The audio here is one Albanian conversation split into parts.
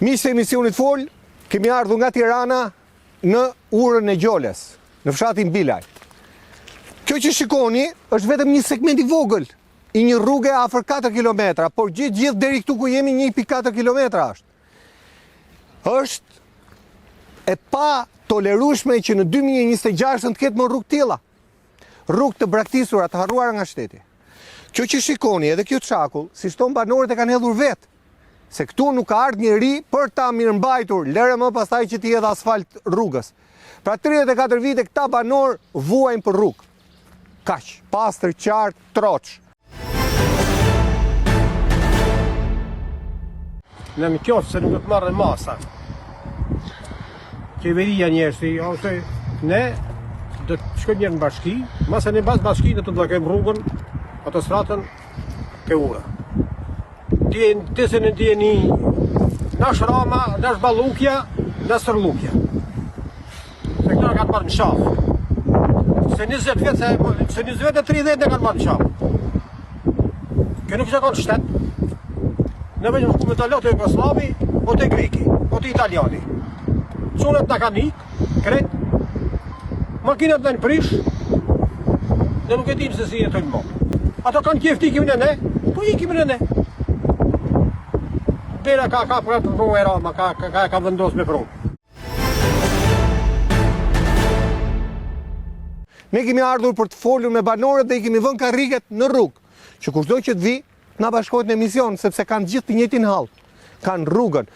Miqtë e emisionit Fol, kemi ardhur nga Tirana në Urën e Gjoles, në fshatin Bilaj. Kjo që shikoni është vetëm një segment i vogël i një rrugë afër 4 kilometra, por gjithë deri këtu ku jemi 1.4 kilometra është. Është e pa tolerueshme që në 2026 të ketë më rrugë tilla. Rrugë të braktisura, të harruara nga shteti. Kjo që shikoni edhe kjo çakull, si shton banorët e kanë hedhur vetë. Se këtu nuk ka ardhur njeri për ta mirëmbajtur, lere më pastaj që t'i hedh asfalt rrugës. Pra 34 vite këta banor vuajnë për rrugë. Kaq, pastër, qartë, troç. Në më qoftë se nuk do të marrë masa. Qeveria njerësi, ose ne do të shkojmë njerë në bashki, masa në bazë bashki do të bllokojmë rrugën, autostradën ke Ura. Ti se në djeni nash Rama, nash Ballukja, nash Sërlukja. Se këta kanë marrë në shafë. Se 20 vjetë e 30 e kanë marrë në shafë. Kjo nuk që kanë shtetë. Ne veçëm shku me talot e Jugoslavi, o të Greki, o të Italiani. Cunet në kanë ikë, kretë, makinat në prish, dhe nuk e dimë se si jetojnë më. Ato kanë kjefti ikim në ne, po ikim në ne. Dera ka për të prunë e Rama, ka vendos me prunë. Ne kemi ardhur për të folur me banorët dhe i kemi vënë karriget në rrugë, që kushdo që të vi, na bashkohet në emision, sepse kanë gjithë të njëjtin hall. Kanë rrugën.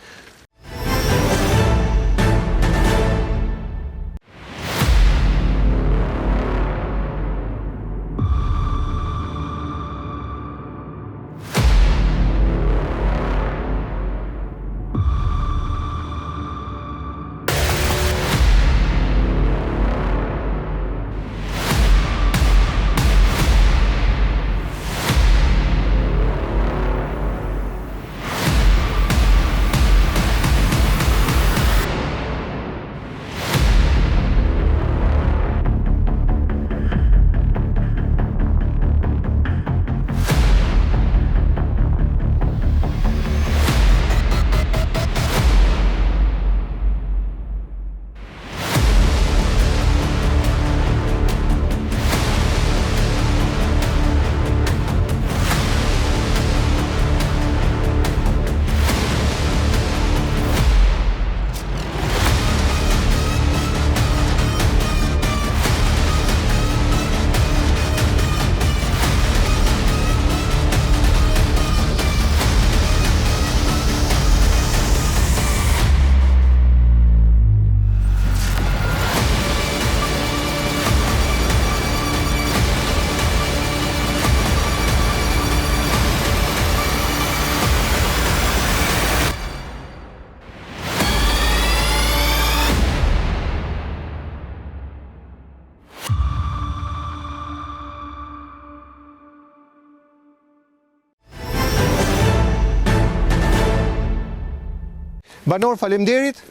Banor, faleminderit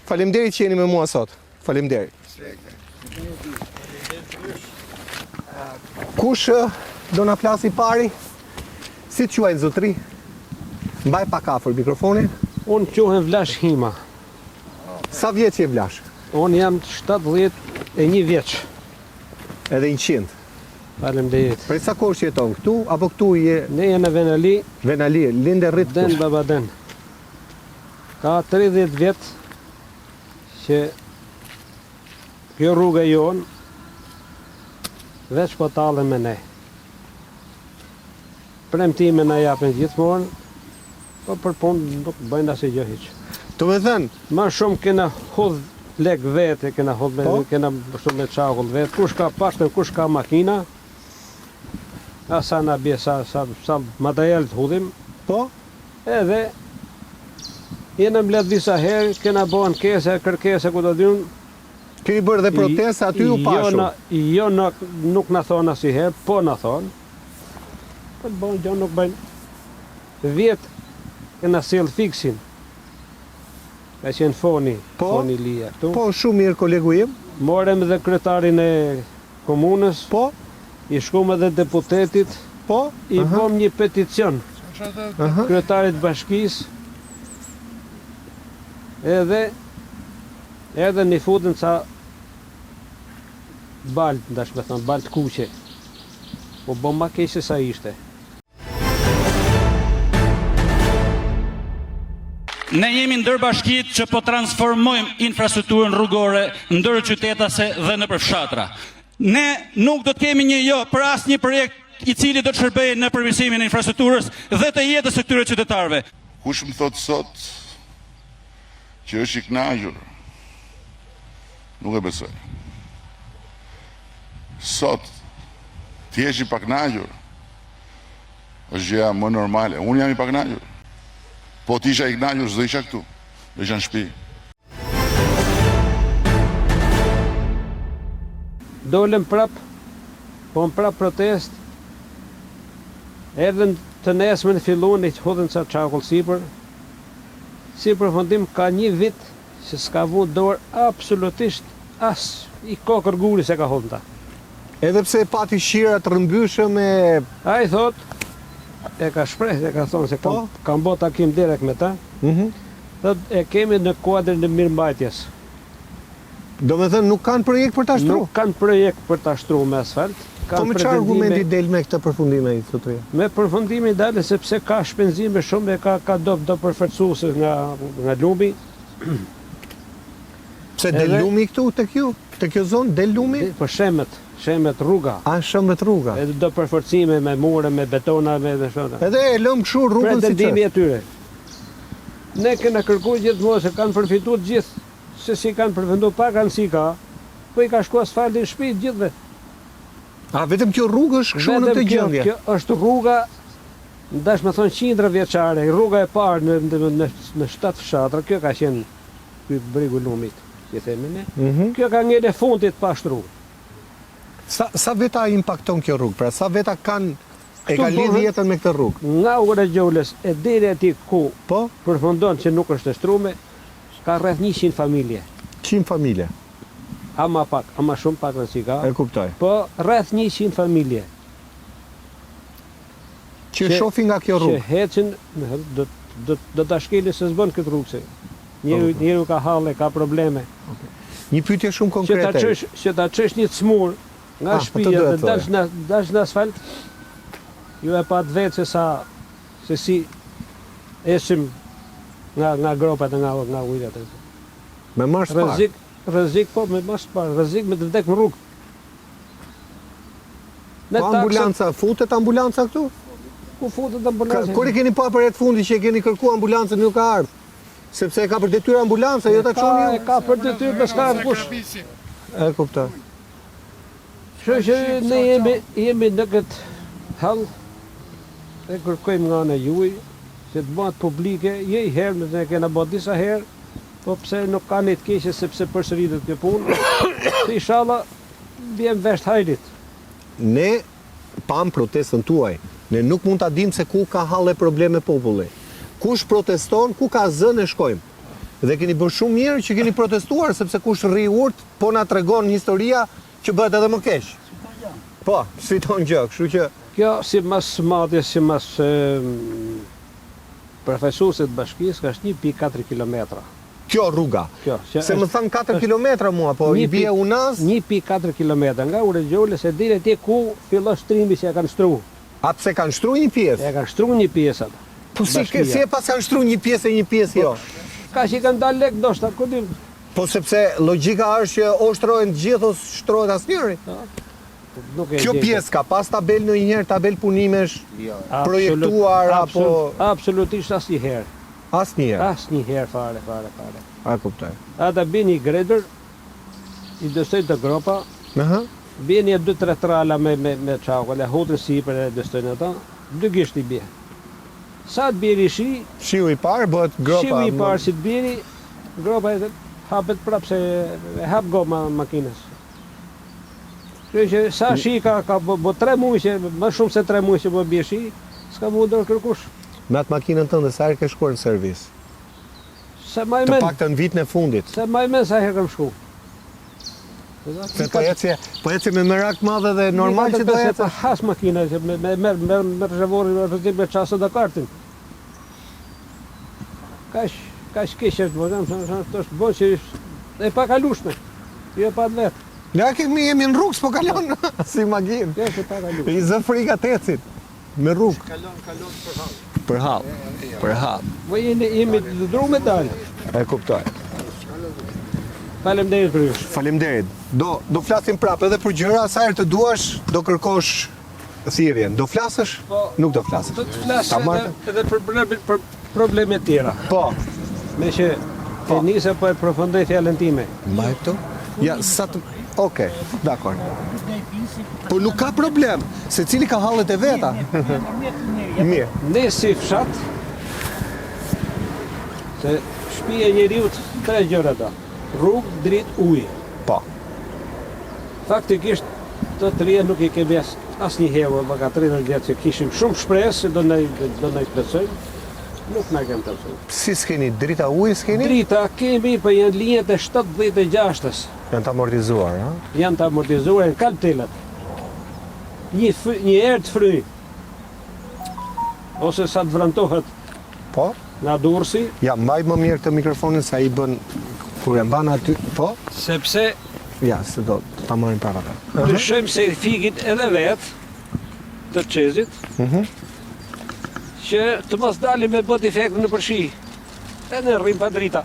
që jeni me mua sot. Faleminderit. Kush do na flasi pari? Si të quajnë zotri? Mbaj pak afër mikrofonin. Unë quhem Vlash Hima. Sa vjeç je Vlash? Unë jam 71 vjeç. Edhe 100. Faleminderit. Prej sa kohë jeton këtu apo këtu je? Ne jemi në Venali. Venali, lindë rrit Den Babaden. Ka 30 vjet që kjo rrugë jonë veç po tallen me ne. Premtime na japin gjithmonë, po për punë nuk bëjnë asgjë gjë hiç. Do të thënë, më shumë kena hodh lek vete, kena hodh kena shumë me çakull vet. Kush ka pastë, kush ka makina, asa na bie sa material të hodhim. Po? Edhe jena mbledh disa herë, kena bën kërkesa ku do diun. Keni bërë dhe protesta aty u pashur? Jo, nuk na thon asnjëherë, po na thon. Po bën gjë nuk bëjnë. 10 kena sjell fiksin. Ka qenë foni Lia këtu. Po, shumë mirë kolegu im. Morëm dhe kryetarin e komunës. Po. I shkuam edhe deputetit. Po. I bëm një peticion. Kryetarit bashkisë edhe një futën ca baltë, ndash me thënë, baltë kuqe. Po bo ma keq se sa ishte. Ne jemi ndër bashkitë që po transformojmë infrastrukturën rrugore ndër qytetase dhe nëpër fshatra. Ne nuk do të kemi për asnjë projekt i cili do të shërbejë në përmirësimin e infrastrukturës dhe të jetës së këtyre qytetarëve. Kush më thot sot që është i kënaqur, nuk e besoj. Sot ti je i pakënaqur, është gjëja më normale. Unë jam i pakënaqur. Po ti isha i kënaqur, s'do isha këtu, do isha në shtëpi. Dolem prap, po në prap protest, edhe të nesmen fillon e që hodhen ca çakull sipër. Si përfundim ka një vit që s'ka vu dorë absolutisht as i kokër guri se ka hodhën ta. Edhe pse pati shira të rëmbyshëm e... A i thot, e ka shpreh, e ka thonë se kam bo takim direkt me ta, thot e kemi në kuadrin e mirëmbajtjes. Do me thënë nuk kanë projekt për ta shtru? Nuk kanë projekt për ta shtru me asfalt. Po me çfarë argumenti del me këtë përfundime i thotë? Me përfundimi dalë sepse ka shpenzime shumë e ka do përforcuese nga lumi. Pse del lumi këtu te kjo zonë del lumi? Po shemet rruga. A shemet rruga? Edhe do përforcime me mure, me betona, me shona. Edhe e lëm kështu rrugën si pretendimi e tyre. Ne kena kërkuar gjithmonë se kanë përfituar gjithë, se si kanë përfunduar pak kanë si ka, po i ka shku asfalti në shtëpi gjithëve. A vetëm kjo rrugë është kështu në këtë gjendje? Kjo është rruga, ndash me thonë qindra vjeçare, rruga e parë në 7 fshatra, kjo ka qenë ky bregu lumit, që themi ne. Kjo ka ngel e fundit pa shtru. Sa veta impakton kjo rrugë? Pra sa veta kanë e ka lidhë jetën me këtë rrugë? Nga ura Gjolës e deri aty ku përfundon që nuk është e shtrume, ka rreth 100 familje. 100 familje? Ama pak, ama shumë pak në si ka. E kuptoj. Po rreth 100 familje. Që shohin nga kjo rrugë? Që hecin, do ta shkeli se s'bën këtë rrugë se. Njëru ka halle, ka probleme. Një pyetje shumë konkrete. Që ta çesh një cmur nga shtëpia dhe dash në asfalt, ju e pat vetë se si esim nga gropat e nga ujrat. Me marrë sparë? Rrezik, po me marrë sparë, rrezik me të vdek në rrugë. Po ambulanca, futet ambulanca këtu? Ku futet ambulanca? Kur e keni pa për jetë fundi që e keni kërku ambulancën nuk ka ardhë? Sepse e ka për detyrë ambulanca, jo ta çoni ju? E ka për detyrë, me s'ka kush. E kuptoj. Kështu që ne jemi në këtë hall e kërkojmë nga ana juaj që të bëhet publike, jo i herë, ne kena bërë disa herë, po pse nuk ka një të keqe sepse përsëritet kjo punë, se inshallah vjen vesh hajrit. Ne pam protestën tuaj, ne nuk mund ta dimë se ku ka halle probleme populli. Kush proteston, ku ka zënë e shkojmë. Dhe keni bërë shumë mirë që keni protestuar, sepse kush rri urt, po na tregon historia që bëhet edhe më keq. Po, sfiton gjë, kështu që... Kjo si mas madje, si mas profesuesit bashkisë, ka është 1,4 kilometra. Kjo rruga. Se më thanë 4 kilometra mua, po i bie unaz... 1,4 kilometra nga Ure Gjolës e dire ti ku fillon shtrimi që e kanë shtru. A pse kanë shtru një pjesë? E kanë shtru një pjesë atë. Po si e pas kanë shtru një pjesë e një pjesë jo? Ka që i kanë dalë lek ndoshta, ku dim. Po sepse logjika është që o shtrojnë të gjithë ose shtrohet asnjëri. Kjo pjesë ka pas tabel në njëherë, tabel punimesh projektuar apo... Absolutisht asnjëherë. Asnjëherë? Asnjëherë fare. A kuptoj. Ata bini i gredër, i dëstojnë të gropa, bini e 2-3 trala me çakull, e hodhin sipër e dëstojnë ata, 2 gisht i bie. Sa të bjeri shiu i parë bëhet gropa. Shiu i parë si të bjeri, gropa e hapet prapë se e hap goma makinës. Kërë që sa shi ka bo 3 muaj, më shumë se 3 muaj që bo bje shi, s'ka mu dorë kërkush. Me atë makinën tënde, sa herë ke shkuar në servis? Të paktën në vitën e fundit. Se ma i men sa herë kam shku. Se po eci me merak madhe dhe normal që do eci? Po has makina, me rezervorin me qasët dhe kartin. ka shkeq është bërë, është bërë që e pa kalueshme. Jo pa vetë. Ja kemi jemi në rrugë, s'po kalon si magin. Jo, që pa kalueshme. I zë frika të ecit. Me rrugë. Për hall. Për hall. Po jemi të dru me dalë. E kuptoj. Faleminderit për ju. Faleminderit. Do flasim prapë edhe për gjëra sa herë të duash, do kërkosh thirrjen. Do flasësh? Po. Nuk do flasësh. Do të flas Ta marrë? edhe për probleme tjera. Po. Me që e nisa po e përfundoj fjalën time. Mbaj këtu? Ja, sa të... Okej, dakor. Po nuk ka problem, se cili ka hallet e veta. Mirë. Ne si fshat, se shtëpia e njeriut 3 gjëra ta. Rrugë, dritë, ujë. Po. Faktikisht të trija nuk i kemi asnjëherë vaka 30 vjet që kishim shumë shpresë se do na plotësojnë. Nuk na kemë të plotësuar. Si s'keni drita ujë s'keni? Drita kemi, po janë linjat e 76-s. Janë të amortizuar, ha? Janë të amortizuar në kaltelat. Një herë të fry. Ose sa të vrantohet Po? nga dursi, Ja, mbaj më mirë të mikrofonin sa i bën kur e mban aty. Po? sepse Ja, se do ta marrim para vetë. dyshojmë se fikit edhe vetë të qezit, që të mos dalim me bot efekt në përshi. E në rrim pa drita.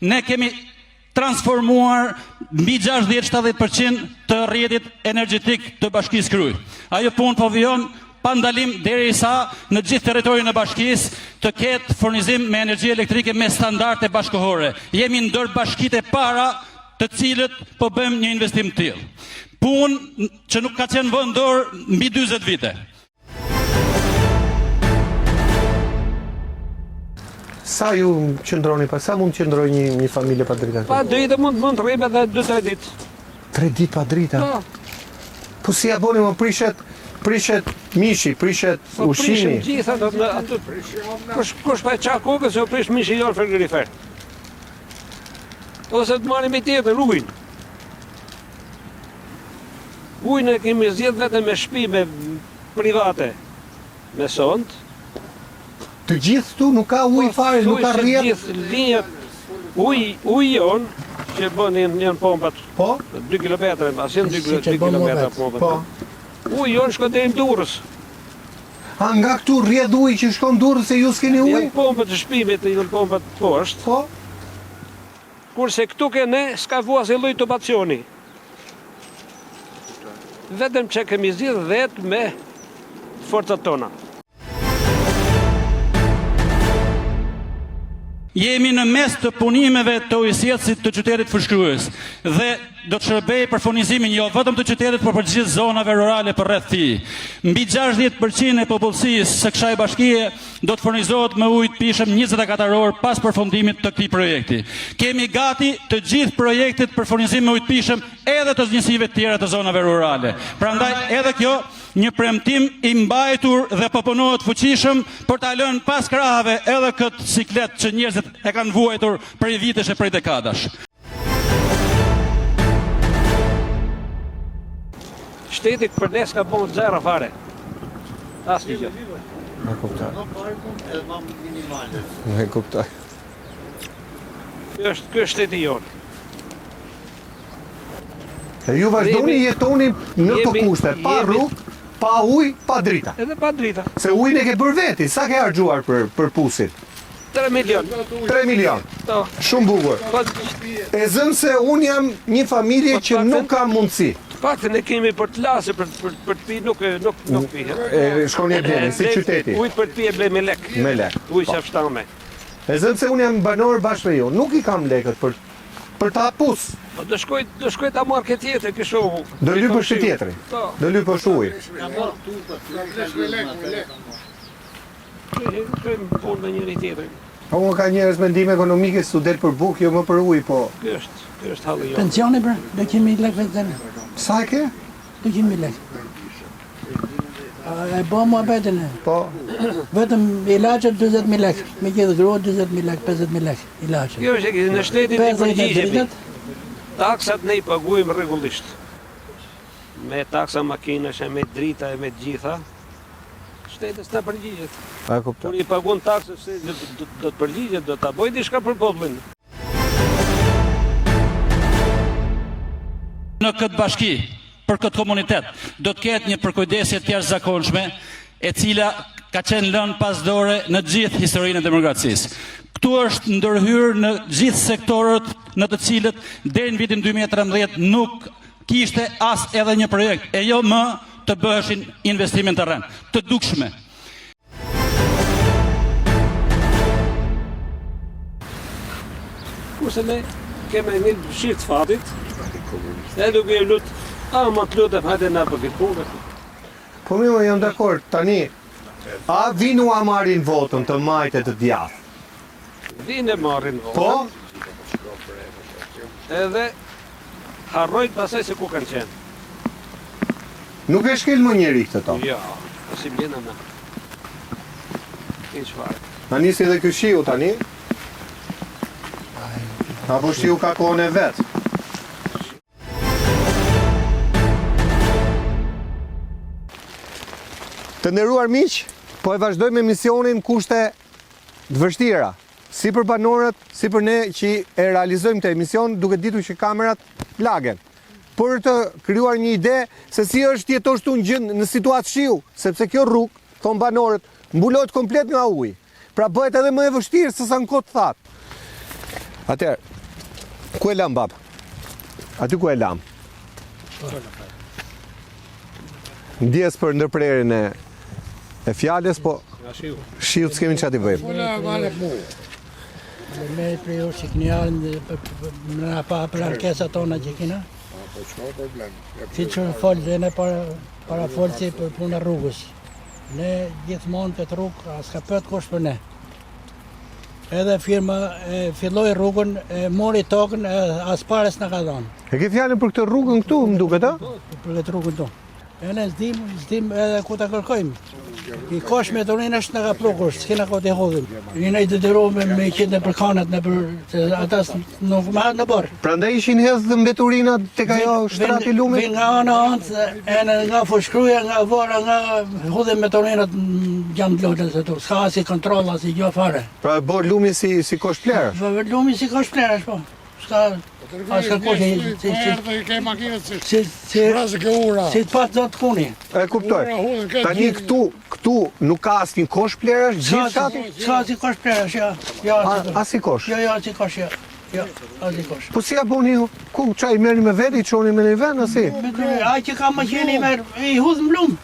Ne kemi transformuar mbi 60-70% të rrjetit energjetik të Bashkisë Kryj. Ajo punë po vijon pa ndalim derisa në gjithë territorin e bashkisë të ketë furnizim me energji elektrike me standarde bashkëkohore. Jemi ndër bashkitë e para të cilët po bëjmë një investim të tillë. Punë që nuk ka qenë vënë dorë mbi 40 vite. Sa ju qëndroni pa, sa mund qëndroj një familje pa drita? Pa drita mund të rrim edhe 2-3 ditë. 3 ditë pa drita? Po, Po si ja boni më prishet mishi, prishet po prishim ushqimi. gjitha do të aty. Kush pa qa kokës se u prish mishi jo në frigorifer. Ose të marrim i tjetër ujin. Ujin e kemi zgjedh vetëm me shtëpi me private, me sond. Të gjithë këtu nuk ka ujë fare, nuk ka rrjet. Gjithë linjat uji jon që bën janë pompat Po? 2 kilometra, asim 2 kilometra pompat. Po. Uji jon shkon deri në Durrës. A nga këtu rrjedh ujë që shkon Durrës se ju s'keni ujë? Janë pompat të shtëpimit, janë pompat poshtë. Po. Kurse këtu ke ne s'ka vua se lloj tubacioni. Vetëm që kemi zgjidh vetë me forcat tona. Jemi në mes të punimeve të ujësjetësit të qytetit Fushkryes dhe do të shërbej për furnizimin jo vetëm të qytetit, por për gjithë zonave rurale për rreth tij. Mbi 60% e popullsisë së kësaj bashkie do të furnizohet me ujë të pishëm 24 orë pas përfundimit të këtij projekti. Kemi gati të gjithë projektet për furnizim me ujë të pishëm edhe të njësive të tjera të zonave rurale. Prandaj edhe kjo një premtim i mbajtur dhe po punohet fuqishëm për ta lënë pas krahave edhe këtë siklet që njerëzit e kanë vuajtur prej vitesh e prej dekadash. Shteti për ne s'ka bën zero fare. Asnjë gjë. E kuptoj. E kuptoj. Ky është shteti jon. E ju vazhdoni jetoni në këto kushte, pa rrugë, pa ujë, pa drita. Edhe pa drita. Se ujin e ke bërë veti, sa ke harxuar për pusit? 3 milion. 3 milion. To. Shumë bukur. Po E zëm se unë jam një familje që nuk ka mundësi. paktën e kemi për të lasë, për të pi nuk pi. E shkoni e bleni, si qyteti. Ujtë për të pi e blej me lek. Me lek. Ujë qafshtame. E zëm se unë jam banor bashkë me ju, nuk i kam lekët për ta pus. Po do shkoj ta marr këtë tjetër kështu. Do lyp për shit tjetri. Po. Do lyp për ujë. Kërëm punë me njëri tjetër. Po unë ka njerëz mendime ekonomike su del për bukë, jo më për ujë, po. Ky është halli jo. Pensioni pra, 200.000 lek vetëm. Sa e ke? 200.000 lek. E bo mua betën e. Po. Vetëm ilaçet 20.000 lek. Me gjithë grua 20.000 lek, 50.000 lek ilaçet. Kjo është në shtetin e 50 përgjigjemi. dritat, Taksat ne i paguajmë rregullisht. Me taksa makinash, me drita e me të gjitha. Shtetës na përgjigjet. E kuptoj. Kur i pagun taksën, se do të përgjigjet, do ta bëj diçka për popullin. Në këtë bashki, për këtë komunitet, do të ketë një përkujdesje të jashtëzakonshme, e cila ka qenë lënë pas dore në gjithë historinë e demokracisë. Këtu është ndërhyrë në gjithë sektorët në të cilët deri në vitin 2013 nuk kishte as edhe një projekt, e jo më të bëheshin investimin të rrën, të dukshme. Kurse ne kemi një shift fatit, e duke i lut, më të lutem, hajde na për këtë punë. Po më jam dakord, tani, a vinu a marrin votën të majtë të djathtë? Vinë e marrin votën. Po? Edhe harrojt pasaj se ku kanë qenë. Nuk e shkel më njeri këtë to. Ja, si bjena me. Hiç fare. Na nisi edhe ky shiu tani? Apo shiu ka kohën e vet? Të nderuar miq, po e vazhdojmë misionin kushte të vështira, si për banorët, si për ne që e realizojmë këtë emision duke ditur që kamerat lagen. Për të krijuar një ide se si është jetosh këtu në gjend në situatë shiu, sepse kjo rrugë, thon banorët, mbulohet komplet nga uji. Pra bëhet edhe më e vështirë se sa në kohë të thatë. Atëherë, ku e lam bab? Aty ku e lam? Ndjes për ndërprerjen e fjalës, po shiut s'kemi çfarë të bëjmë. Me prej o që këni alën në pa për ankesat tona që kina. Si që folë dhe ne para folësi për puna rrugës. Ne gjithmonë këtë rrugë, as ka pët kush për ne. Edhe firma filloi rrugën, mori tokën, as pares në ka dhonë. E ke fjalën për këtë rrugën këtu, më duket, a? Për këtë rrugën tu. E ne zdim edhe ku ta kërkojmë. I kosh me tonin është në ka prokush, s'kena ko të hodhim. I ne i detyrohemi me qenë në përkanat, se atas nuk më hatë në borë. Prandaj ishin hedhë mbeturinë tek ajo shtrati lumit? Vin nga ana antë, nga fushkruja, nga vora, nga hodhim me toninat gjamë lotës e tu. S'ka si kontrola, si gjo fare. Pra e bërë lumi si kosh plerësh? Lumi si kosh plerësh, po. S'ka... As ka kosh si të patë zotë kuni. E kuptoj. Tani këtu nuk ka asnjë kosh plerësh, gjithë shati? S'ka si kosh plerësh, jo. As si kosh? Jo, si kosh, jo. Jo, as si kosh. Po si ja boni ju? Ku çaj merrni me veti, i çoni me një vend, asi? Ai që ka maqeni i hudh lum.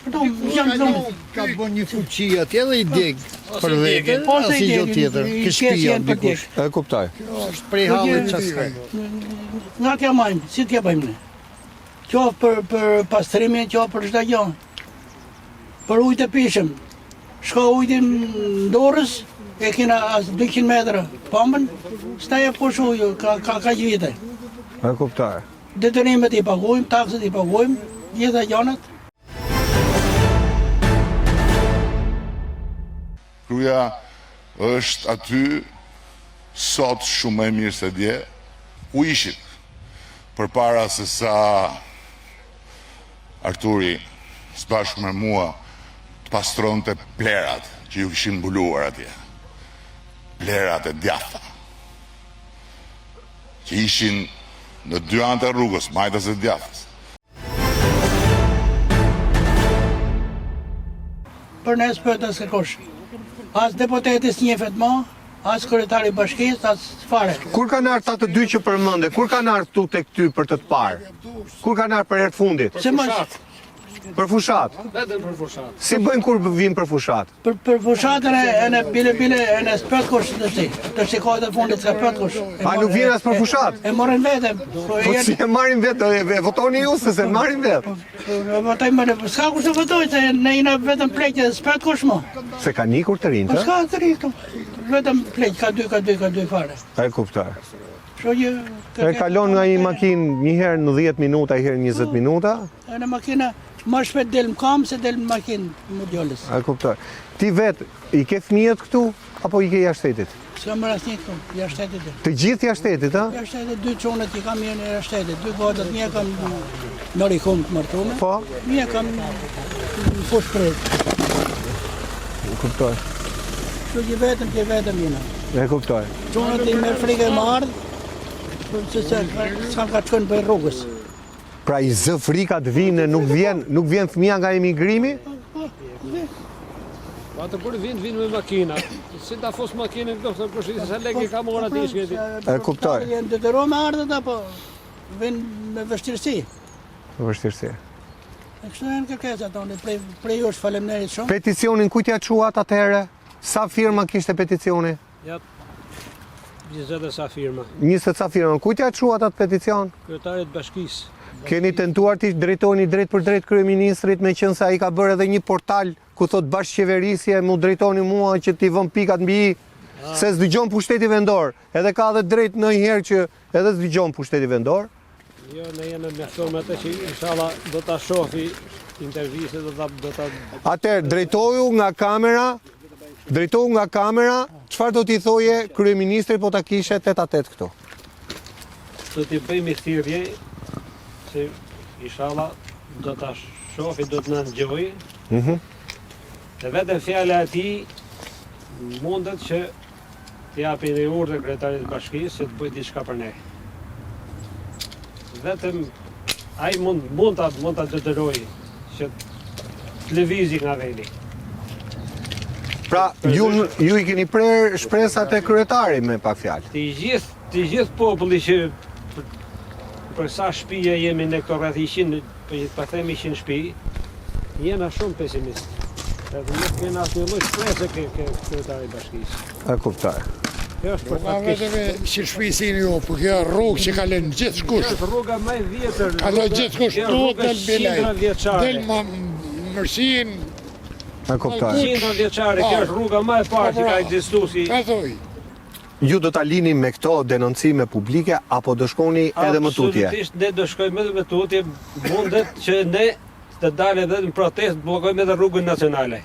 Ka bën një fuqi atje dhe i deg për vete, asi gjë tjetër, ke shtëpia dikush. E kuptoj. Është prej hallit çfarë. Nga t'ja majmë, si t'ja bëjmë ne? Qoftë për pastrimin, qoftë për çdo gjë. Për ujë të pishëm. Shko ujin dorës, e kena as 200 metra pambën, staja posh ujë, ka vite. E kuptoj. Detyrimet i paguajmë, takset i paguajmë, gjitha gjanat. Kruja është aty sot shumë më e mirë se dje, ku ishin përpara se sa Arturi së bashku me mua të pastronte plerat që ju kishin mbuluar atje. Plerat e djatha që ishin në dy anët e rrugës, majtës e djathës. Për ne s'pët as kërkosh. As deputetis njefet ma, as kryetari bashkisë, as fare. Kur kanë ardhur ata të dy që përmende? Kur kanë ardhur këtu tek ty për të parë? Kur kanë ardhur për herë të fundit? Se më Për fushat. Vetëm për fushat. Si bëjnë kur vinë për fushat? për fushatën e në bile e në s'pët kush të si. Të shikohet e fundit s'ka pët kush. A nuk vjen as për fushat? E morën vetëm. Po si e marrin vetë, e votoni ju se se marrin vetë. Votojmë, s'ka kush të votoj, se ne jena vetëm pleqë, s'pët kush mo. Se ka nikur të rinjtë? S'ka të rritu. Vetëm pleqë, ka dy fare. E kuptoj. Shoqë... E kalon nga një makinë një herë në 10 minuta, një herë 20 minuta? E në makina, ma shpet del më kam se del më makinë më djollës. E kuptoj. Ti vetë, i ke fëmijët këtu, apo i ke jashtë shtetit? S'ka marrë asnjë këtu, jashtë shtetit. Të gjithë jashtë shtetit, ha? Jashtë shtetit 2 çunat i kam mirë jashtë shtetit, 2 godat, një kam në Rikum të martume, Po, një kam në fush prit. kuptoj. Kështu që vetëm jena. E kuptoj. Çunat i merr frikë më ardh, se s'ka ka shkon për rrugës. Pra i zë frika të vinë, nuk vjen fëmia nga emigrimi? Atë kur vinë me makina. Si ta fos makinën këto, se kush sa lekë ka marrë atë shkëti. E kuptoj. Janë detyruar me ardhët apo vjen me vështirësi. Vështirësi. E kështu janë kërkesat tonë, prej jush faleminderit shumë. Peticionin ku t'ja quat atëherë? Sa firma kishte peticioni? Ja. 20 sa firma. 20 sa firma. Ku t'ja quat atë peticion? Kryetarit bashkisë. Keni tentuar t'i drejtoni drejt për drejt kryeministrit, me qenë se ai ka bërë edhe një portal ku thot bashkëqeverisje, mu drejtoni mua që t'i vëm pikat mbi i, se s'dëgjon pushteti vendor. Edhe ka edhe drejt ndonjëherë që edhe s'dëgjon pushteti vendor. Jo, ne jemi mjaftuar me atë që inshallah do ta shohi intervistën, do ta Atëherë, drejtoju nga kamera, çfarë do t'i thoje kryeministri po ta kishe tet a tet këtu? do t'i bëjmë thirrje se inshallah do ta shohi, do të na ngjojë. Dhe vetëm fjala e tij mundet që t'japi një urdhër kryetarit të bashkisë që të bëjë diçka për ne. Vetëm ai mund ta detyrojë që të lëvizi nga veni. Pra, ju i keni prerë shpresat e kryetarit me pak fjalë. Të gjithë populli që për sa shtëpia jemi ne këto rreth 100, pa themi 100 shtëpi, jena shumë pesimist. Edhe nuk kena asnjë lloj shprese ke kryetari i bashkisë. E kuptoj. Kjo është për Ma vetëve që shpisini ju, për kjo rrugë që kalen gjithë shkush. është rruga më e vjetër. Kalon gjithë shkush, tu del bilaj. Del ma mërsin, E kuptoj. 100 vjeçare, kjo është rruga më e parë që ka ekzistuar si. ka thoj. Ju do ta lini me këto denoncime publike apo do shkoni edhe më tutje? Absolutisht ne do shkojmë edhe më tutje, mundet që ne të dalë edhe në protestë, bllokojmë edhe rrugën nacionale.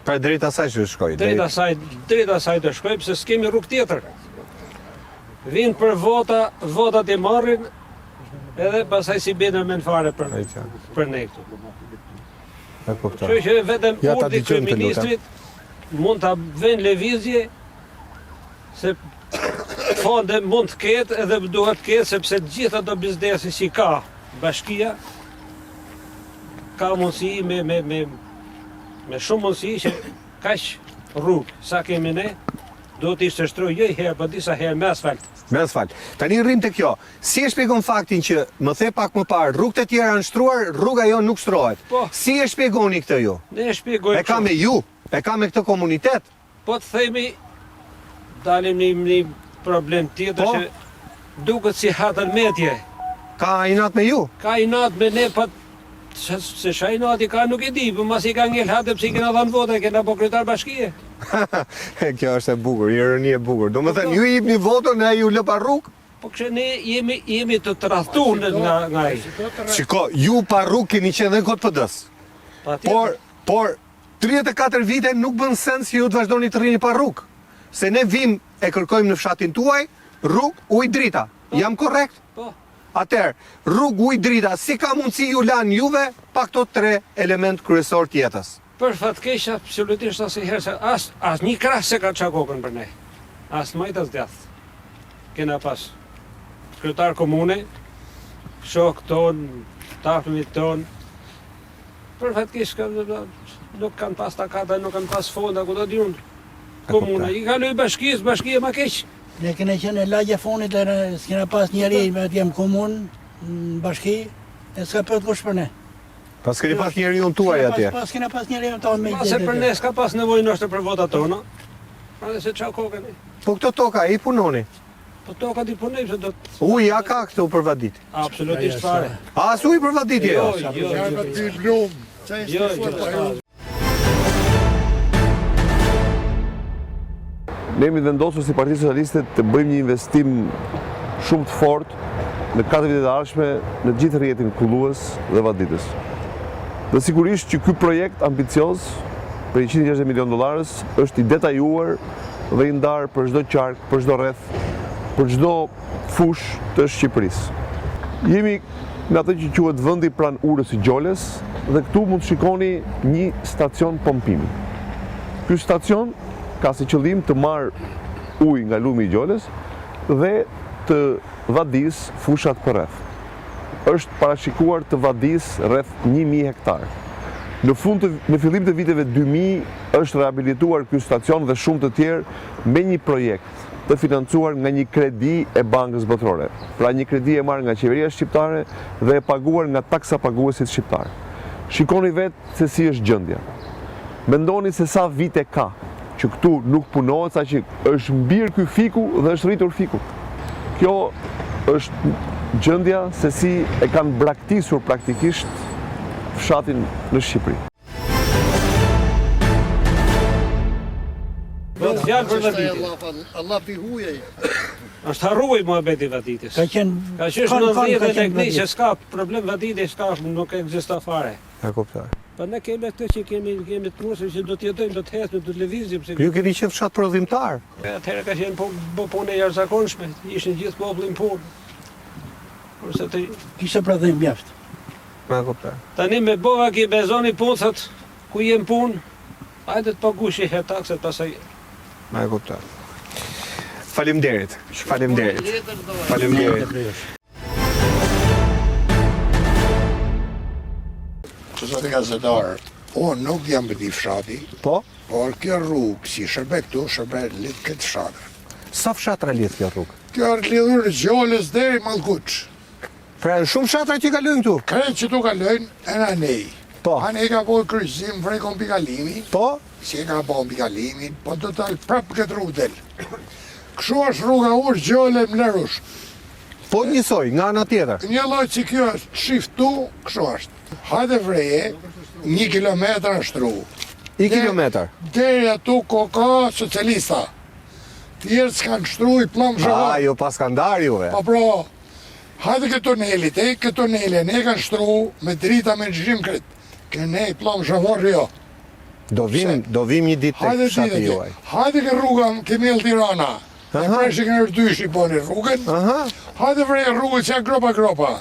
Pra drejt asaj që shkoj. Drejt asaj do shkojmë, se s'kemi rrugë tjetër. Vinë për votat i marrin, edhe pasaj si bina me në fare për ne këtu. E kuptoj. Kështu që vetëm Ja ta urdhri dëgjojmë, të lutem. kryeministrit mund ta vënë lëvizje, se fonde mund të ketë edhe duhet të ketë, sepse gjithë ato biznesi që ka bashkia ka mundësi me shumë mundësi që kaq rrugë sa kemi ne do t'i shtrojë jo herë, po disa herë me asfalt. Me asfalt. Tani rrim te kjo. Si e shpjegon faktin që më the pak më parë, rrugët e tjera janë shtruar, rruga jo nuk shtrohet. Po. Si e shpjegoni këtë ju? Ne e shpjegojmë. E ka me ju, e ka me këtë komunitet. Po të themi dalim një problem tjetër Po. që duket si hatën metje. Ka inat me ju. Ka inat me ne, pa se shaj inati ka nuk e di, për mas i ka ngell hatë pësi i kena dhanë vote, kena po kryetar bashkie. Kjo është e bukur, ironi e bukur. Do më thënë, ju i jepni votën e ju lë pa rrugë? Po kështë ne jemi të tradhtuar nga ai. Shiko, ju pa rrugë keni qenë dhe në kod PD-s. Por 34 vite nuk bën sens që ju të vazhdoni të rrini pa rrugë. Se ne vim e kërkojmë në fshatin tuaj, rrugë, ujë drita. Jam korrekt? Po. Atëherë, rrugë, ujë drita, si ka mundësi ju lanë juve pa këto 3 element kryesor të jetës? Për fatkeq absolutisht asnjëherë se as një krah se ka çakokën për ne. As majt as djath. Kena pas kryetar komune, shok ton, tafmit ton. Për fatkeq nuk kanë pas takata, nuk kanë pas fonda, ku do diun. Komuna i kaloi bashkia më keq. Ne kena qenë në lagje fonit, s'kena pas njeri me të jem komunë, në bashki, e s'ka për të kush për ne. Pas keni pas njeri unë tuaj atje. Pas kena pas njeri unë tonë me i Pase për ne s'ka pas nevojë nështë për votat tona. Pra se qa kokën e. Po këto toka, i punoni. Po toka ti punoj se do të... Uj, a ka këtu për vadit? Absolutisht fare. As uj për vadit jo? Jo. Ne jemi vendosur si Partia Socialiste të bëjmë një investim shumë të fortë në 4 vitet e ardhshme në gjithë rrjetin kullues dhe vaditës. Dhe sigurisht që ky projekt ambicioz për $160 milion është i detajuar dhe i ndarë për çdo qark, për çdo rreth, për çdo fush të Shqipërisë. Jemi nga atë që quhet vendi pranë urës së Gjoles dhe këtu mund të shikoni një stacion pompimi. Ky stacion ka si qëllim të marrë ujë nga lumi i Gjoles dhe të vadis fushat për rreth. Është parashikuar të vadis rreth 1000 hektar. Në fillim të viteve 2000 është rehabilituar ky stacion dhe shumë të tjerë me një projekt të financuar nga një kredi e Bankës Botërore. Pra një kredi e marrë nga qeveria shqiptare dhe e paguar nga taksa paguesit shqiptar. Shikoni vetë se si është gjendja. Mendoni se sa vite ka që këtu nuk punohet, sa që është mbir ky fiku dhe është rritur fiku. Kjo është gjendja se si e kanë braktisur praktikisht fshatin në Shqipëri. Fjalë për vaditin. Allah pi hujej. Është harruaj muhabeti vaditës. Ka qenë... Ka qesh në dhjetë e tek që s'ka problem vaditi, nuk ekziston fare. E kuptoj. Po ne kemi këtë që kemi të prusë që do të jetojmë, do të hecim, do të lëvizim. Ju keni qenë fshat prodhimtar. Atëherë ka qenë punë e jashtëzakonshme, ishin gjithë popullin punë. Kurse të Kishte prodhim mjaft. E kuptoj. tani me bova ki bezoni punësat ku jem punë, hajde të pagush i her takset pasaj. E kuptoj. Faleminderit. Faleminderit. Faleminderit. Zoti gazetar, unë nuk jam bëti fshati, Po? por kjo rrugë, si shërbet këtu, shërbet lidh këtë fshatër. Sa fshatra lidh kjo rrugë? Kjo është lidhur Gjoles deri Mallkuç. Pra janë shumë fshatra që kalojnë këtu. Krejt që tu kalojnë, e në nej. Po. Anë e ka po kryqëzim vrekon pikalimi, Po? si e ka po pikalimin, po do të prapë këtë rrugë del. Kështu është rruga urë Gjole Mlerush. Po njësoj, nga ana tjetër. Një lloj që kjo është shiftu, kështu është. Hajde vreje, 1 kilometër është rrugë. I kilometër. Deri atu koka socialista. Tjerë s'kanë shtru i plomë zhëvar. Jo pas kanë darë juve. Po pro, hajde këtë tunelit, këtë tunelin e kanë shtru me drita me gjim këtë. Këne i plomë zhëvar jo. Do vim një ditë Hajde tek fshati ditë, juaj. hajde këtë rrugën Kemil Tirana. E preshi kënë rëdysh i poni rrugën. Hajde vrej rrugën që janë gropa.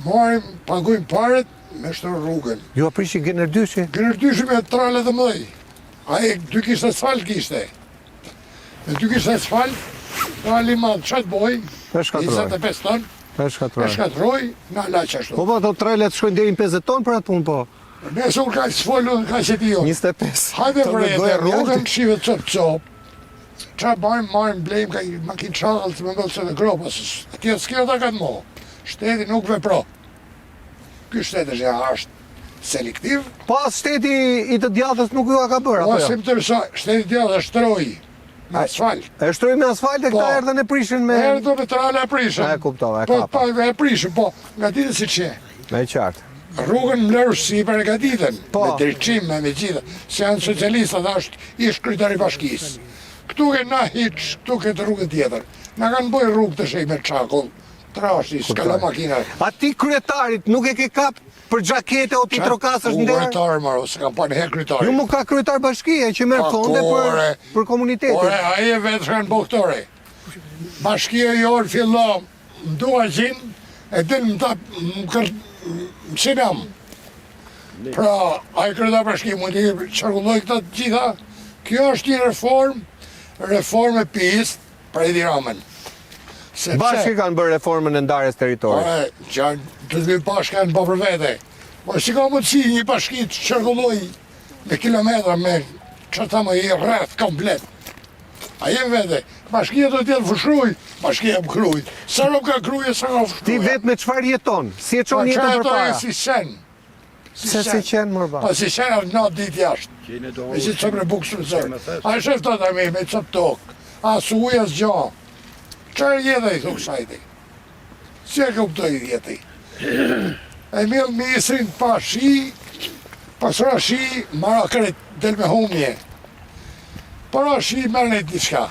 Marim, pagujmë paret, me shtru rrugën. Ju aprishi Gënërdyshi? Gënërdyshi me tralet dhe mëdhej. Aje 2 kishtë asfalt kishte. Me 2 kishtë asfalt, trali madhë qatë boj, 25 ton, e shkatroj, nga la qashtu. Po ato trelet shkojnë deri në 50 ton për atë punë, po. Nesur ka që s'follu ka që ti jo. 25. Hajde Të me vrejtë, goja rrugë. rrugën këshive cop. Qa marim blejmë ka makin qallë të me bëllë se dhe gropa, kjo s'kjo ta ka të mo. Shteti nuk vepro. Ky shteti është selektiv. Pas shteti i të djathës nuk ju a ka bërë, Po, apo si jo? më tërsa, shteti djathë është troj, me asfalt. E shtroj me asfalt e këta Po. erdhën e prishin me... Erdhën me trale e prishën. E kuptova, e Po, kapa. e prishën, po, nga ditë si që. Me qartë. Rrugën Mlerush si për e ka ditën, Po. me drejqim, me gjitha, se janë socialistat, është ish kryetari bashkisë. Këtu ke na hiç, këtu ke të rrugën tjetër. Na kanë bërë rrugë të shej me çakull, trashi, skala makina. A ti kryetarit nuk e ke kap për xhakete o ti trokasësh në derë? Kryetar, maro, se kam pa në herë kryetari. Ju më ka kryetar bashkie që merr fonde për komunitetin. Ore, aje vetë shkanë boktore. Bashkia jorë fillon, mdua gjinë, e din më sinam. Pra, aje kryetar bashkia mund të qarkulloj këta gjitha. Kjo është një reform e pisë për Edi Ramën. Bashkë kanë bërë reformën e ndarjes teritorit. Ore, që të dy bashkë kanë po për vete. Po si ka mundësi një bashki të qarkulloj me kilometra me që ta më i rreth komplet. A jem vete, bashkia do t'jetë fëshruj, bashkia më kruj. Sa nuk ka kruje, sa ka fëshruja. Ti vetë me çfarë jeton? Si e çon jetën përpara? Si sen. Se si qenë më ba? Po si sen është natë ditë jashtë. E si të me bukë shumë zërë. A e shëftë të me cëp tokë. A su uja s'gjo. Qërë jetë i thukë sajti? Si e këptoj jetë i? E milë misrin pa shi, pasra shi, mara kërët del me humje. Para shi mërë një diçka.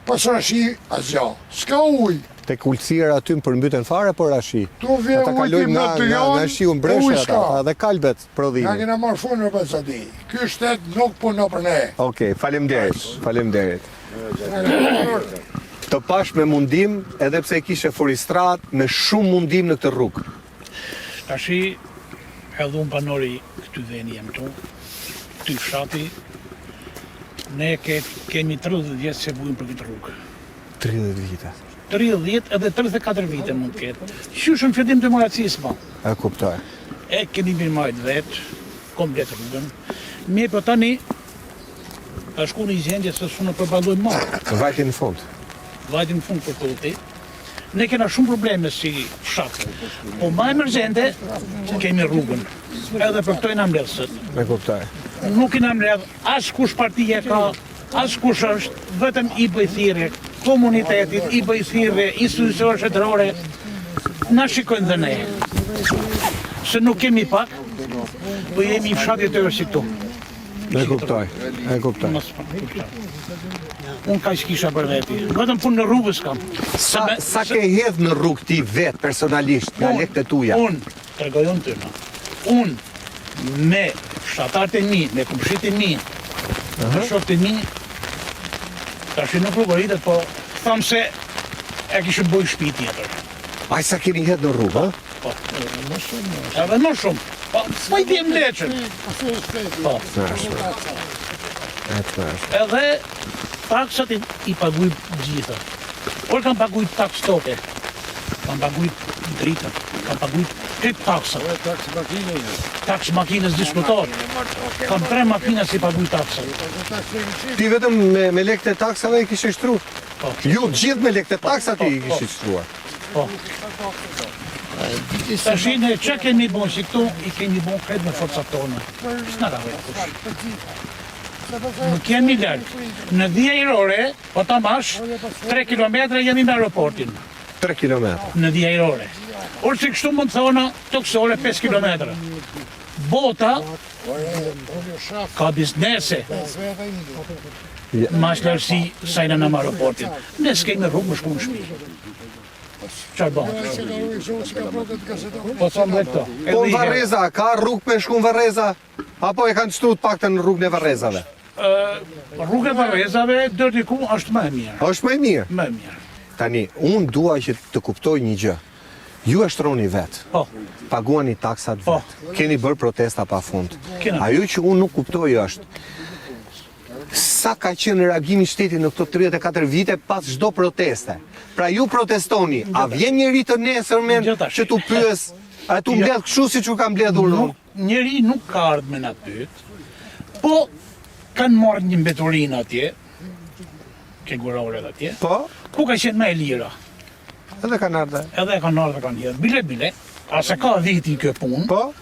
Pasra shi asgjo. S'ka ujë. Te kulësira aty më përmbyten fare, por ashi. Tu vje Ata kalojnë nga shiu mbreshe ata, dhe kalbet Nga prodhimi. kena marrë fundë për pësati. Ky shtet nuk puno për ne. Okej, faleminderit. Faleminderit. Të pash me mundim, edhe pse e kishe foristrat, me shumë mundim në këtë rrugë. Tashi, edhe unë banori këty veni jam tu, këty fshati, ne kemi 30 vjetë se bujmë për këtë rrugë. 30 vite. 30 edhe 34 vite mund të ketë. Qysh në fillim demokracisë ma. E kuptoj. E kemi mirë majtë vetë, komplet rrugën. Me për tani, ka shku në gjendje se su në përballoj ma. Vajti në fund. Vajti në fund për tuti. Ne kena shumë probleme si fshat. Po ma emergjente, kemi rrugën. Edhe për këto i na mbledhët. E kuptoj. Nuk i na mbledh as kush partije ka, as kush është, vetëm i bëj thirrje komunitetit, i bëj thirrje institucioneve shtetërore. Na shikojnë dhe ne. Se nuk kemi pak, po jemi i fshatit të si këtu. E kuptoj. E kuptoj. Unë ka që kisha për veti. Vetëm punë në rrugës kam. Sa ke hedh në rrugë ti vetë personalisht, nga lekët e tuja? Unë, tregoj unë të në. Unë, me fshatarët e mi, me kumshit e mi, me shokët e mi, tash nuk rrugoritet, po thamë se e kishë bëj shtëpi tjetër. Aj sa keni hedh në rrugë, ha? Po, edhe më shumë. Po i bjem leqën. Po. Edhe taksat i paguj gjitha. Por kam paguj taks toke, kam paguj dritën, kam paguj këtë taksat. Taks makinës diskutor. Kam 3 makina si paguj taksat. Ti vetëm me lekët e taksave i kishe shtru? Po. Ju gjithë me lekët e taksat i kishe shtruar? Po. Tashine, që kemi bon si këtu, i kemi bon këtë me forcat tonë. S'na ka vetë kush. Nuk kemi lërë. Në 10 irore, po ta mash, 3 kilometra jemi me aeroportin. 3 kilometra. Në 10 irore. Orë që kështu mund të thona, të kësore 5 kilometra. Bota, ka biznese. Mas lërësi sajna në aeroportin. Ne s'kemi rrugë më shku në shpi. Qarë bon? Po të më dhe këto. Po në Vareza, ka rrugë për shku në Vareza? Apo e kanë qëtru të pak të në rrugën e Varezave? Rrugë e Varezave, dërdi ku, është më e mirë. është më e mirë? Më e mirë. Tani, unë dua që të kuptoj një gjë. Ju e shtroni vetë. Po. Paguani taksat Po. vetë. Keni bërë protesta pa fund. Kena. Ajo që unë nuk kuptoj është, sa ka qenë reagimi shtetit në këto 34 vite pas çdo proteste. Pra ju protestoni, a vjen njëri të nesërmen që tu pyes, a tu mbledh kështu siç u ka mbledhur unë? Njeri nuk ka ardhë me na pyet, po kanë marrë një mbeturinë atje, ke gurore atje, Po, ku ka qenë më e lira. edhe kanë ardhe. Edhe kanë ardhë kanë hjerë. Bile, ase ka viti kjo punë, Po,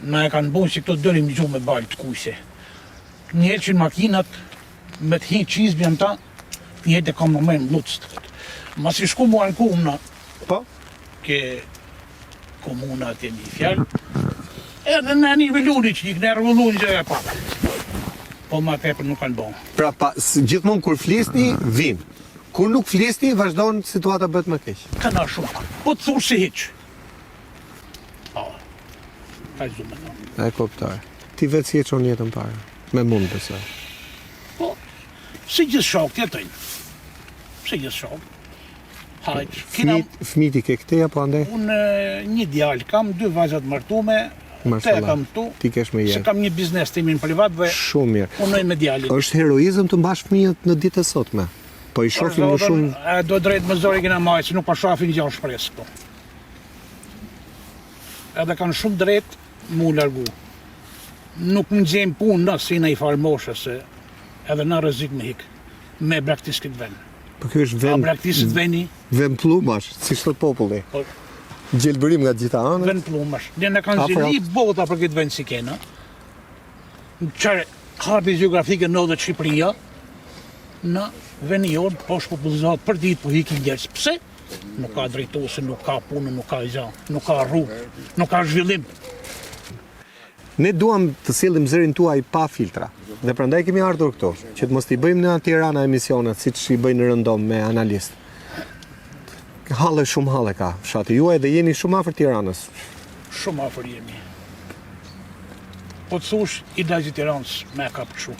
na e kanë bunë si këto dërim gjumë me balë të kujse. Një që në makinat, me të hinë qizbjën ta, njëtë e kam në mëjnë lutës të këtë. Mas i shku mua në kumna, po. ke komuna atje një fjallë, edhe në një veluni që një këne rëvulluni që e pak. Po ma tepër nuk kanë bon. Pra gjithmonë kur flisni, vin. Kur nuk flisni, vazhdon situata bëhet më keq. Kana shumë. Po të thush si hiq. Po, ka zhu me thonë. E kuptoj. Ti vetë si e qonë jetën parë. Me mund besoj. Po, si gjithë shok të jetojnë. Si gjithë shok. Hajq. Fmiti ke këte apo andaj? Unë një djalë kam, 2 vajzat martume, te Mashallah. kam tu, Ti kesh me se jetë. kam një biznes timin privat dhe Shumë mirë. punoj me djalin. Është heroizëm të mbash fëmijët në ditë e sotme. Po i shohim më shumë. Do drejt me zori kena majtë, se nuk pa shafin gjallë shpresë këto. Edhe kanë shumë drejt mu largu. Nuk më gjem punë në si në i farmoshe, se edhe në rrezik me hik. Me braktis këtë ven. Po ky është A vend braktisit veni, vend pllumash, si thot populli. po, Gjelbërim nga të gjitha anët. ven plumash. Ne në kanë Afro. zili bota për këtë vend si kena. Qërë harti geografike në dhe Shqipëria, në veni jonë, po shpopullizohet për ditë, po hikin njerëz. Pse? Nuk ka drejtose, nuk ka punë, nuk ka gjë, nuk ka rrugë, nuk ka zhvillim. Ne duam të sillim zërin tuaj pa filtra. Dhe prandaj kemi ardhur këtu, që të mos t'i bëjmë në Tirana emisionet, siç i bëjnë në Rëndom me analist. Halle shumë halle ka fshati juaj dhe jeni shumë afër Tiranës. Shumë afër jemi. Po të thush, i dajgjë Tiranës me ka përshu.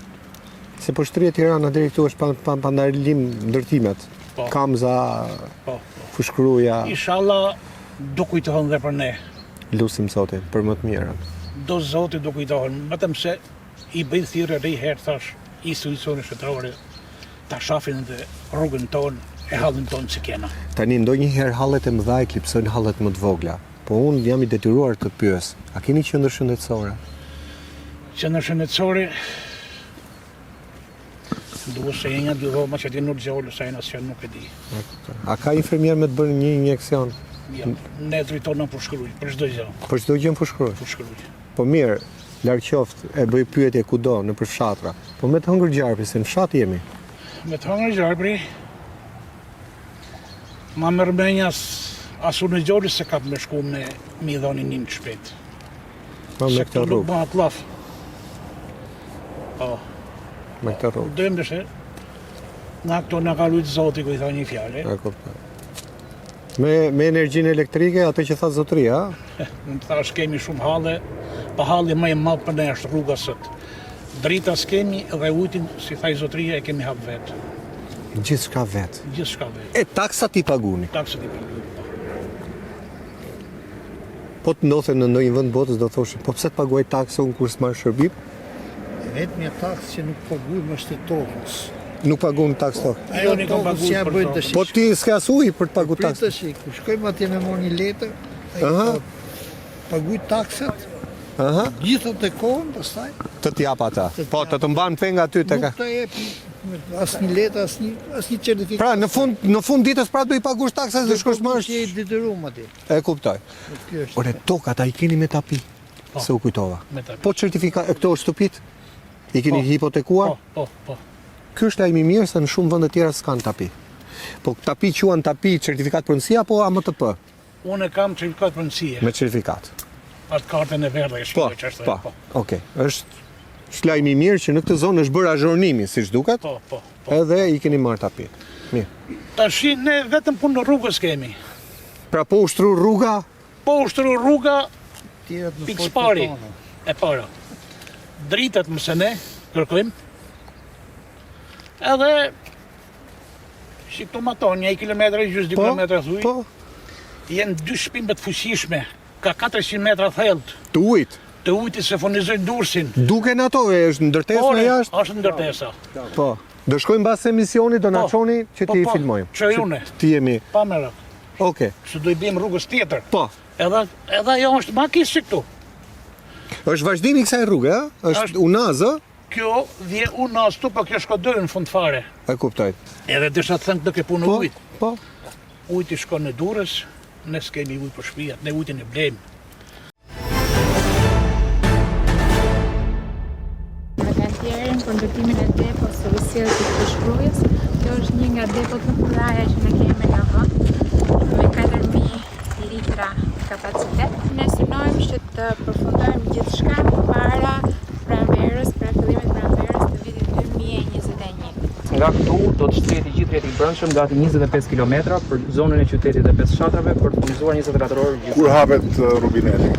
Se po shtrihet Tirana deri këtu është pa ndarim ndërtimet. Po. Kamza, Po. fushkruja, Inshallah do kujtohen dhe për ne. lusim Zotin për më të mirën. Do Zoti do kujtohen, vetëm se i bëjnë thirrje dhe i herë thash institucione shtetërore ta shafin dhe rrugën tonë e hallin tonë që kena. Tani ndonjëherë hallet e mëdha eklipsojnë hallet më të vogla. Po unë jam i detyruar të pyes, a keni qendër shëndetësore? Qendër shëndetësore duhet se jenja dy dhoma që ti nuk gjallë sa jena që nuk e di. A ka infermier me të bërë një injeksion? Ja, ne drejtojnë për shkruaj, për çdo gjë. Për çdo gjë më shkruaj. Për shkruaj. Po mirë, larg qoftë e bëj pyetje kudo nëpër fshatra. Po me të hëngër gjarpi se në fshat jemi. Me të hëngër gjarpri, ma mërmenjas asu në gjori se kap me shku me mi dhoni një të shpet. Po me këtë rrugë, Bëha klaf. Po, me këtë rrugë. dojmë dëshe, nga këto nga ka lujtë Zoti, ku i tha një fjale. E kuptoj. Me energjinë elektrike, atë që tha zotria, Në të thash kemi shumë halle, pa halle më e madh për ne është rruga sot. Drita s'kemi dhe ujtin, si thaj Zotria, e kemi hap vetë. gjithçka vetë. Gjithë shka vetë. E taksat i paguni. Taksët i përgjur. Po të ndodhe në ndonjë vend botës do thoshin, po pse të paguaj taksë unë kur s'marr shërbim? Vetëm një taksë që nuk paguajmë është e tokës. Nuk paguam taksë tokë. Ajo një kam Tokës ja paguar bëjnë për to. tash. Po ti s'ka ujë për të paguar Prit taksë. tash, ku shkojmë atje me marr një letër, ai Aha. thot, paguaj taksat, Aha, gjithat e kohën, pastaj të t'jap ata. Të Po të mban penga aty tek. nuk të jep asnjë letër, asnjë certifikat. Pra në fund ditës pra do i paguash taksat dhe shkosh marrësh. që i detyruam atje. E kuptoj. Kjo është. Ore tokat ai keni me tapi. Po. Se u kujtova. Me tapi. Po certifikat këto shtëpit i keni Po. hipotekuar? Po. Ky është lajmi i mirë se në shumë vende tjera s'kan tapi. Po tapi quan tapi certifikat pronësie apo AMTP Unë e kam certifikat pronësie. me certifikat? Atë kartën e verdhe e Po, shkruaj që është. po. Okej. Është lajmi i mirë që në këtë zonë është bërë azhornimi, siç duket. Po. Edhe i keni marrë tapi. Mirë. Tashi ne vetëm punë në rrugës kemi. Pra po ushtru rruga, Po ushtru rruga Tjerat në pikë fort spari tona. e para. Dritat mëse ne kërkojmë. Edhe si këto maton, 1 kilometër e gjysmë, 2 kilometra thuj, po, jenë 2 shpinë të fuqishme, ka 400 metra thellët, të ujit. të ujti se fonizojnë Durrësin. Duken ato, është ndërtesë në jashtë? Është ndërtesa. Po. Do shkojmë mbas emisionit, do na Po. çoni që ti Po, filmojmë. që une. Ti jemi. Pa merak. Okej. Se do i bëjmë rrugës tjetër. Po. Edhe ajo është ma kisë që këtu. Është vazhdimi i kësaj rruge, ë? Është unazë, Kjo vje unë astu, po kjo shko dërë në fund fare. e kuptoj. Edhe desha të thënë këtë ke punë Po, ujt. po. Ujti shkon në Durrës, ne s'kemi ujt për shtëpiat, ne ujtin e blejmë. Në kantierin për ndërtimin e depos së rësirës të shkrujës. Kjo është një nga depot më të mëdha që ne kemi në vend, me 4.000 litra kapacitet. Ne synojmë që të përfundojmë gjithçka para pranverës, pra fillimit pranverës të vitit 2021. Nga këtu do të shtriheti gjithë rrjeti i brendshëm gati 25 km për zonën e qytetit dhe 5 fshatrave për të furnizuar 24 orë gjithë. Kur hapet rubineti?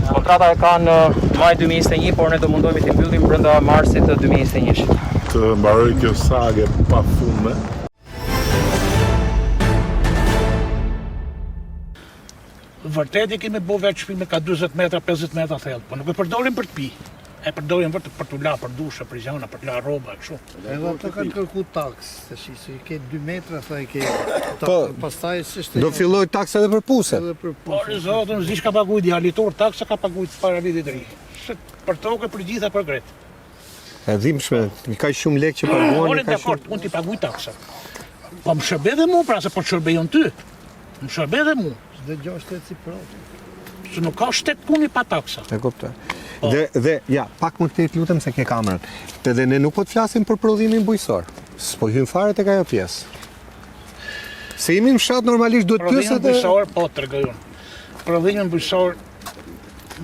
Kontrata e kanë maj 2021, por ne do mundohemi të mbyllim brenda marsit të 2021. Të mbaroj kjo sagë pafundme. Vërtet i kemi bu vetë shpime ka 20 metra, 50 metra thellë, po nuk e përdorim për të pi. E përdorim për të la për dushe, për gjana, për të la roba, kështu. Edhe ato kanë kërku taks, tash se i ke 2 metra, tha i ke. Po, Pastaj s'është. Do filloj taksa edhe për puse. edhe për Por zotën, zish ka paguajt dialitor, taksa ka paguajt para vitit ri. Se për tokë, për gjitha, për gret. E dhimbshme, ka shumë lekë që paguani, Unë ka dakord, shumë. unë ti paguaj taksa. Po më shërbej dhe mu, pra se po të shërbejon ty. Më shërbej dhe mu, Dhe 6 reciprok. se nuk ka shtet puni pa taksa. E kuptoj. Dhe ja, pak më këtë lutem se ke kamerën. Edhe ne nuk po të flasim për prodhimin bujqësor. S'po hym fare tek ajo pjesë. Se jemi në fshat normalisht duhet Prodhimin pyeset e bujqësor, po të rregullon. Prodhimin bujqësor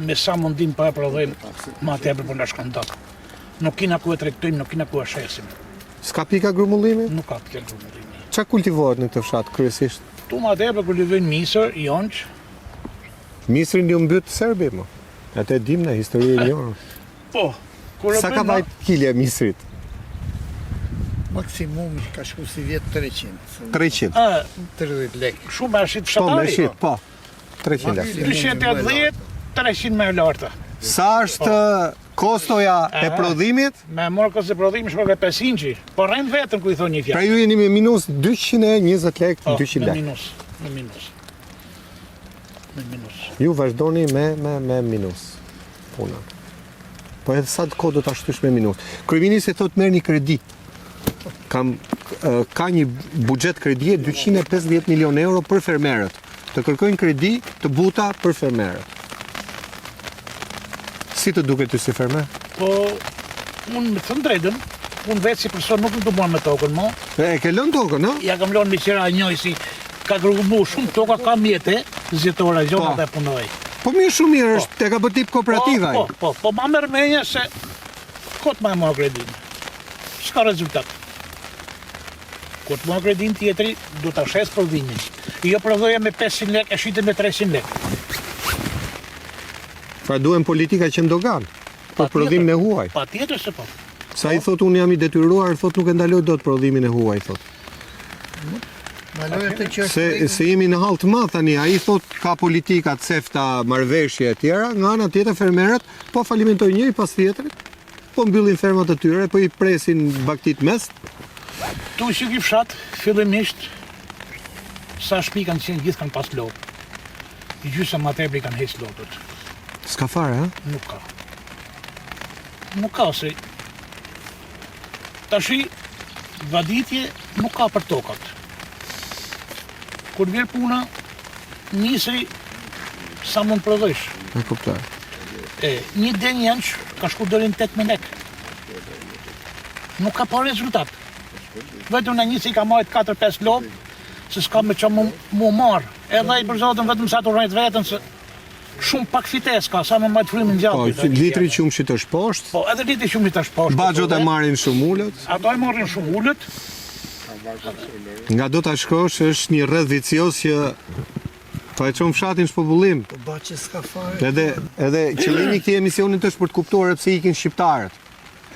me sa mundim pa e prodhim, ma tepër po na shkon dot. Nuk kina ku e tregtojmë, nuk kina ku e shesim. s'ka pika grumullimi? Nuk ka të kjo grumëllimi. Çka kultivohet në këtë fshat kryesisht? Tu ma tepër kultivojnë misër, jonç, Misrin ju mbyt Serbi më. Atë dim në histori e njohur. po. Kur e Sa ka bëjmë na- vajt kilja e misrit? Maksimum ka shku si vjetë 300. 300. 30 lek. Shumë me shqit Po, me fshatari? shit, po. 300 lek. 380, 300 me larta. Sa është kostoja e prodhimit? Me morë kësë prodhimi shpër 500, po rrejnë vetëm ku i thonë një Pra fjallë. ju jeni me minus 220 lek, 200 Me lek. minus, me minus. Me minus. Ju vazhdoni me minus punën. Po edhe sa të kohë do ta shtysh me minus. Kryeministri thotë merr një kredi. Ka një buxhet kredie 250 milion euro për fermerët. Të kërkojnë kredi të buta për fermerët. Si të duket ty si fermer? Po, unë me thënë drejtën, unë vetë si person nuk më të muan me tokën, mo. E ke lënë tokën, no? Ja kam lënë me qera njoj si ka grumbu shumë toka, ka mjete, zjetora, gjona dhe punoj. Po mirë, shumë mirë, është e ka bërë tip kooperativa. Po ma mërë menja se kot ma e mua kredin. S'ka rezultat. Kot mua kredin tjetëri, du të shes prodhimin. Jo prodhoja me 500 lek, e shite me 300 lek. Pra duhen politika që ndogan për prodhimin e huaj. Pa tjetër se po. Sa i thot unë jam i detyruar, thot nuk e ndaloj dot prodhimin e huaj, thot. Se jemi në hall të madh tani, ai thot ka politika cefta, marrëveshje e tjera, nga ana tjetër fermerët po falimentojnë njëri pas tjetrit, po mbyllin fermat e tyre, po i presin baktit mes. Tu që ki fshat, fillimisht, sa shpi kanë qenë gjithë kanë pas lopë. I gjysë ma tepri kanë hecë lopët. S'ka fare, ha? Nuk ka. Nuk ka, se tashi, vaditje nuk ka për tokat. Kur vjerë puna, nisri sa mund prodhojsh. E kuptoj. Një den janë që ka shku dolin 8 lek. Nuk ka pa rezultat. Vetëm në njësi ka majtë 4-5 lopë, se s'ka me që mu marë. Edhe i për zotën vetëm sa të rrejt vetën, se shumë pak fites ka, sa me majtë frimin gjallë. Po, litri qumshit është poshtë. Po, edhe litri qumshit është poshtë. Baxhot e marrin shumë ullët. Ato e marrin shumë ullët. Nga do ta shkosh është një rreth vicios që po e çon fshatin shpopullim. Po baçi s'ka fare. Edhe qëllimi i këtij emisionit është për të kuptuar pse ikin shqiptarët.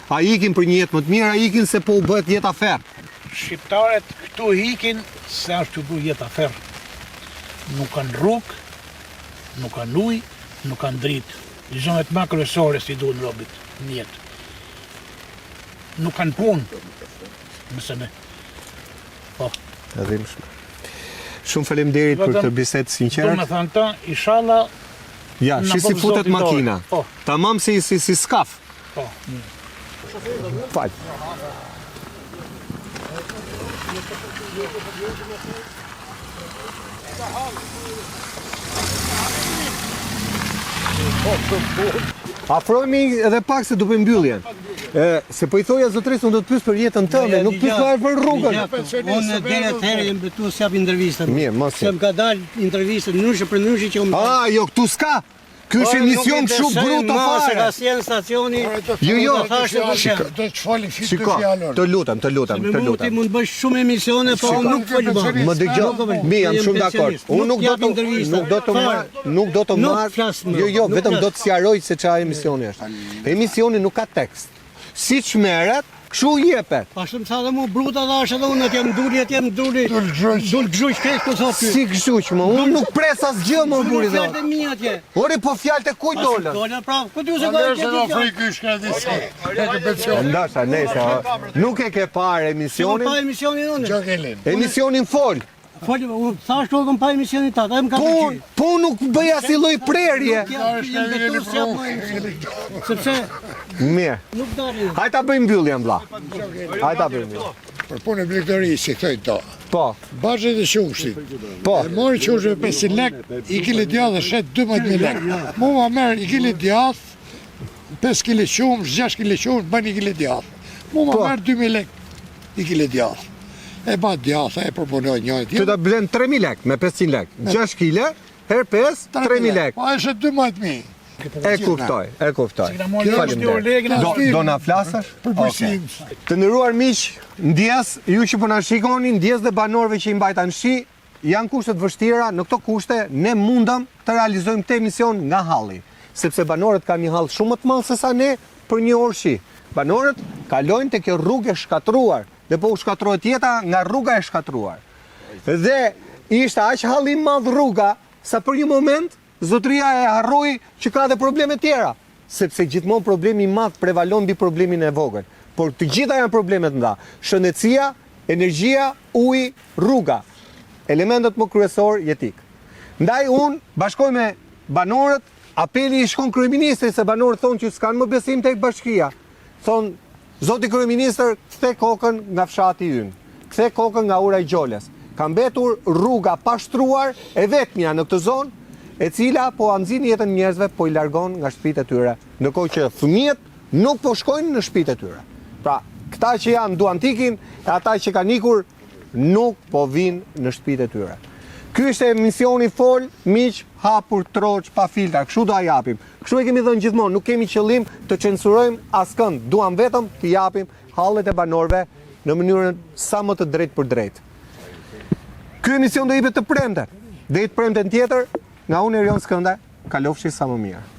A ikin për një jetë më të mirë, a ikin se po u bëhet jetë afer. Shqiptarët këtu ikin se është të bu jetë afer. Nuk kanë rrugë, nuk kanë ujë, nuk kanë dritë. Gjonet ma kryesore si duhen robit në jetë. Nuk kanë punë. Mëse ne. Po. Edhimshme. Shumë faleminderit për këtë bisedë sinqert. Do me thënë këta, inshallah. Ja, shi si futet makina. Po. Tamam si skaf. Po. Fal. Afrohemi edhe pak se do bëjmë mbylljen. Se po i thoja zotërisë, unë do të pyes për jetën tënde, nuk pyes fare për rrugën. Unë deri atëherë jam betuar se jap intervistën. Mirë, mos. Se më ka dalë intervistë ndryshe për ndryshe që unë. Ah, jo, këtu s'ka. Ky është emision shumë bruto fare. Ka sjell stacioni. Jo. Do të shfali fitë të fjalor. Të lutem. Ti mund bësh shumë emisione, po unë nuk fol më. Më dëgjoj. Mi jam shumë dakord. Unë nuk do të marr. Jo, vetëm do të sqaroj se çfarë emisioni është. Emisioni nuk ka tekst. Siç merret, kështu jepet. Ashtu më tha dhe mu bruta dhash edhe unë atje më duli. Dul gjuq keq ku thot ty. Si gjuq më? Unë nuk pres asgjë më buri zot. Fjalët e mia atje. Ore po fjalët e kujt dolën? Dolën prap. Ku ti u zgjoj Nëse do frikë shka disi. Ndasha, nese, nuk e ke parë emisionin? Pa emisionin unë. Gjokelin. Emisionin fol. Fol, unë thash që kam pa emisionin tat, ai më ka pëlqyer. Po nuk bëj asnjë lloj prerje. Sepse Mirë. nuk dalin. Hajde ta bëjmë mbylljen vlla. Hajde ta bëjmë. Për punë e blegëtorisë, si thoi to. Po. Bazhet e qumshtit. Po. E mori qumshtit 500 lek, i kile djathë shet 12.000 lek. Mu ma merë i kile djathë, 5 kile qumsh, 6 kile qumsh, bën i kile djathë. Mu ma merë 2.000 lek i kile djathë. E ba djathë, e përpunoj njëjë Që ta blen 3.000 lek me 500 lek. 6 kile, her 5, 3.000 lek. Po është 12.000. E kuptoj. Faleminderit. Do na flasësh? Për pushim. Të nderuar miq, ndjes, ju që po na shikoni, ndjes dhe banorëve që i mbajtan shi, janë kushte të vështira, në këto kushte ne mundëm të realizojmë këtë emision nga halli, sepse banorët kanë një hall shumë më të madh se sa ne për një orë shi. Banorët kalojnë te kjo rrugë e shkatruar dhe po u shkatrohet jeta nga rruga e shkatruar. Dhe ishte aq hallim madh rruga, sa për një moment zotëria e harroi që ka dhe probleme tjera, sepse gjithmonë problemi i madh prevalon mbi problemin e vogël. Por të gjitha janë probleme të mëdha. Shëndetësia, energjia, uji, rruga. Elementet më kryesor jetik. Ndaj unë bashkoj me banorët, apeli i shkon kryeministrit se banorët thonë që s'kan më besim tek bashkia. Thonë, zoti kryeministër, kthe kokën nga fshati ynë, kthe kokën nga ura i Gjoles. Ka mbetur rruga pa shtruar e vetmja në këtë zonë, e cila po anxhin jetën njerëzve, po i largon nga shtëpitë e tyre, ndërkohë që fëmijët nuk po shkojnë në shtëpitë e tyre. Pra, këta që janë duan tikin, e ata që kanë ikur nuk po vinë në shtëpitë e tyre. Ky ishte emisioni Fol, miq, hapur, troç, pa filtra, kështu do a japim. Kështu e kemi dhënë gjithmonë, nuk kemi qëllim të censurojmë askënd, duam vetëm të japim hallet e banorëve në mënyrën sa më të drejtë për drejtë. Ky emision do jepet të premten, dhe i të premten tjetër, nga unë Erion Skënda, kalofshi sa më mirë.